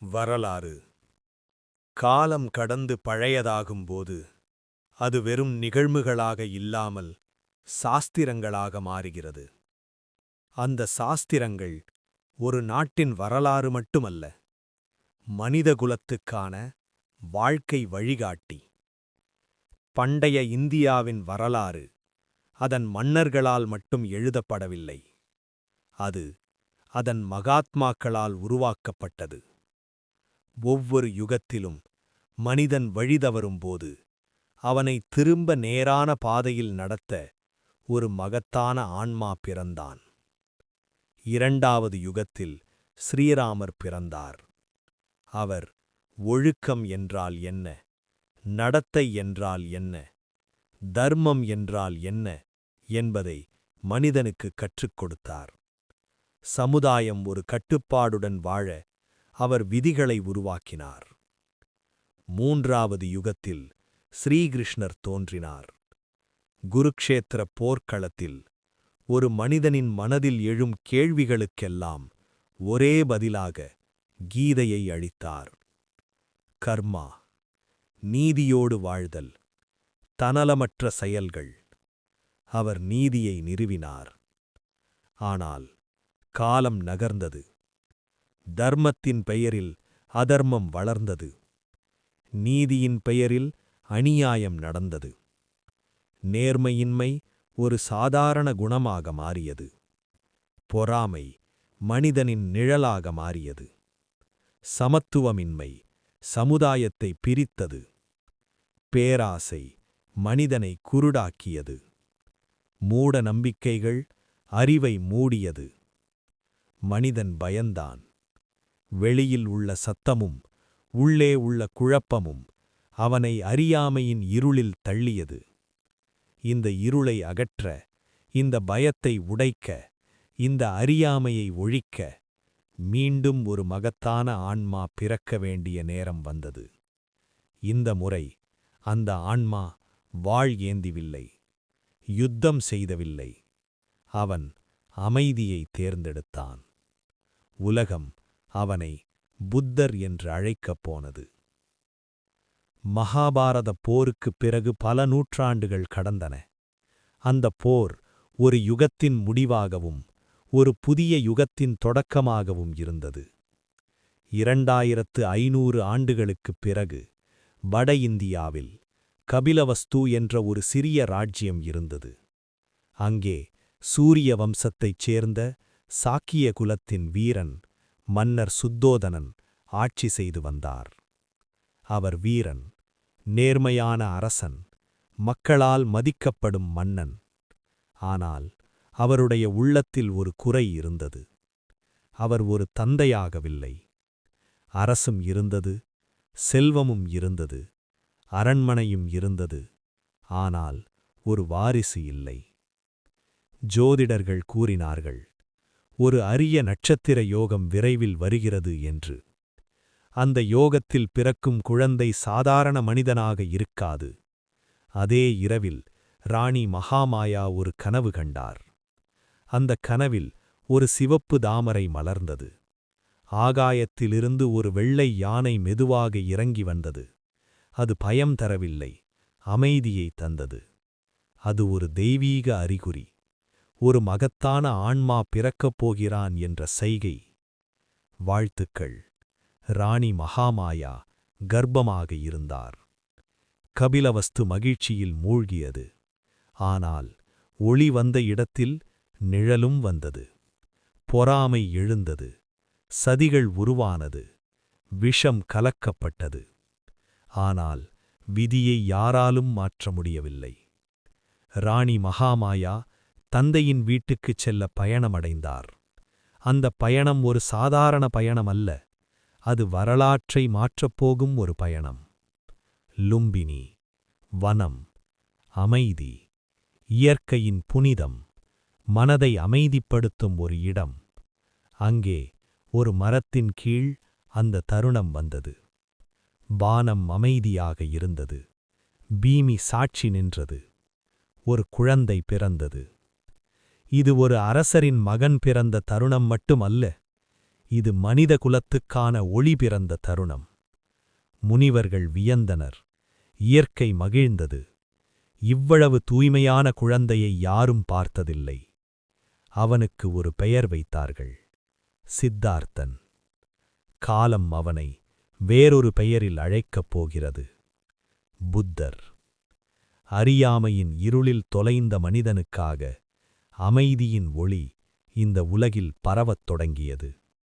வரலாறு காலம் கடந்து பழையதாகும்போது அது வெறும் நிகழ்வுகளாக இல்லாமல் சாஸ்திரங்களாக மாறுகிறது. அந்த சாஸ்திரங்கள் ஒரு நாட்டின் வரலாறு மட்டுமல்ல, மனிதகுலத்துக்கான வாழ்க்கை வழிகாட்டி. பண்டைய இந்தியாவின் வரலாறு அதன் மன்னர்களால் மட்டும் எழுதப்படவில்லை, அது அதன் மகாத்மாக்களால் உருவாக்கப்பட்டது. ஒவ்வொரு யுகத்திலும் மனிதன் வழிதவறும்போது அவனை திரும்ப நேரான பாதையில் நடத்த ஒரு மகத்தான ஆன்மா பிறந்தான். இரண்டாவது யுகத்தில் ஸ்ரீராமர் பிறந்தார். அவர் ஒழுக்கம் என்றால் என்ன, நடத்தை என்றால் என்ன, தர்மம் என்றால் என்ன என்பதை மனிதனுக்கு கற்றுக் கொடுத்தார். சமுதாயம் ஒரு கட்டுப்பாடுடன் வாழ அவர் விதிகளை உருவாக்கினார். மூன்றாவது யுகத்தில் ஸ்ரீகிருஷ்ணர் தோன்றினார். குருக்ஷேத்திர போர்க்களத்தில் ஒரு மனிதனின் மனதில் எழும் கேள்விகளுக்கெல்லாம் ஒரே பதிலாக கீதையை அளித்தார். கர்மா, நீதியோடு வாழ்தல், தனலமற்ற செயல்கள். அவர் நீதியை நிறுவினார். ஆனால் காலம் நகர்ந்தது. தர்மத்தின் பெயரில் அதர்மம் வளர்ந்தது. நீதியின் பெயரில் அநியாயம் நடந்தது. நேர்மையின்மை ஒரு சாதாரண குணமாக மாறியது. பொறாமை மனிதனின் நிழலாக மாறியது. சமத்துவமின்மை சமுதாயத்தை பிரித்தது. பேராசை மனிதனை குருடாக்கியது. மூட நம்பிக்கைகள் அறிவை மூடியது. மனிதன் பயந்தான். வெளியில் உள்ள சத்தமும் உள்ளே உள்ள குழப்பமும் அவனை அறியாமையின் இருளில் தள்ளியது. இந்த இருளை அகற்ற, இந்த பயத்தை உடைக்க, இந்த அறியாமையை ஒழிக்க மீண்டும் ஒரு மகத்தான ஆன்மா பிறக்க வேண்டிய நேரம் வந்தது. இந்த முறை அந்த ஆன்மா வாள் ஏந்திவில்லை, யுத்தம் செய்தவில்லை. அவன் அமைதியை தேர்ந்தெடுத்தான். உலகம் அவனை புத்தர் என்று அழைக்கப் போனது. மகாபாரத போருக்குப் பிறகு பல நூற்றாண்டுகள் கடந்தன. அந்த போர் ஒரு யுகத்தின் முடிவாகவும் ஒரு புதிய யுகத்தின் தொடக்கமாகவும் இருந்தது. 2500 ஆண்டுகளுக்குப் பிறகு வட இந்தியாவில் கபிலவஸ்து என்ற ஒரு சிறிய ராஜ்யம் இருந்தது. அங்கே சூரிய வம்சத்தைச் சேர்ந்த சாக்கிய குலத்தின் வீரன் மன்னர் சுத்தோதனன் ஆட்சி செய்து வந்தார். அவர் வீரன், நேர்மையான அரசன், மக்களால் மதிக்கப்படும் மன்னன். ஆனால் அவருடைய உள்ளத்தில் ஒரு குறை இருந்தது. அவர் ஒரு தந்தையாகவில்லை. அரசும் இருந்தது, செல்வமும் இருந்தது, அரண்மனையும் இருந்தது. ஆனால் ஒரு வாரிசு இல்லை. ஜோதிடர்கள் கூறினார்கள், ஒரு அரிய நட்சத்திர யோகம் விரைவில் வருகிறது என்று. அந்த யோகத்தில் பிறக்கும் குழந்தை சாதாரண மனிதனாக இருக்காது. அதே இரவில் ராணி மகாமாயா ஒரு கனவு கண்டார். அந்த கனவில் ஒரு சிவப்பு தாமரை மலர்ந்தது. ஆகாயத்திலிருந்து ஒரு வெள்ளை யானை மெதுவாக இறங்கி வந்தது. அது பயம் தரவில்லை, அமைதியை தந்தது. அது ஒரு தெய்வீக அறிகுறி, ஒரு மகத்தான ஆன்மா பிறக்கப் போகிறான் என்ற செய்கை. வாழ்த்துக்கள், ராணி மகாமாயா கர்ப்பமாக இருந்தார். கபிலவஸ்து மகிழ்ச்சியில் மூழ்கியது. ஆனால் ஒளி வந்த இடத்தில் நிழலும் வந்தது. பொறாமை எழுந்தது, சதிகள் உருவானது, விஷம் கலக்கப்பட்டது. ஆனால் விதியை யாராலும் மாற்ற முடியவில்லை. ராணி மகாமாயா தந்தையின் வீட்டுக்குச் செல்ல பயணமடைந்தார். அந்த பயணம் ஒரு சாதாரண பயணம் அல்ல, அது வரலாற்றை மாற்றப்போகும் ஒரு பயணம். லும்பினி, வனம், அமைதி, இயற்கையின் புனிதம், மனதை அமைதிப்படுத்தும் ஒரு இடம். அங்கே ஒரு மரத்தின் கீழ் அந்த தருணம் வந்தது. வானம் அமைதியாக இருந்தது. பூமி சாட்சி நின்றது. ஒரு குழந்தை பிறந்தது. இது ஒரு அரசரின் மகன் பிறந்த தருணம் மட்டுமல்ல, இது மனித குலத்துக்கான ஒளி பிறந்த தருணம். முனிவர்கள் வியந்தனர். இயற்கை மகிழ்ந்தது. இவ்வளவு தூய்மையான குழந்தையை யாரும் பார்த்ததில்லை. அவனுக்கு ஒரு பெயர் வைத்தார்கள், சித்தார்த்தன். காலம் அவனை வேறொரு பெயரில் அழைக்கப் போகிறது, புத்தர். அறியாமையின் இருளில் தொலைந்த மனிதனுக்காக அமைதியின் ஒளி இந்த உலகில் பரவத் தொடங்கியது.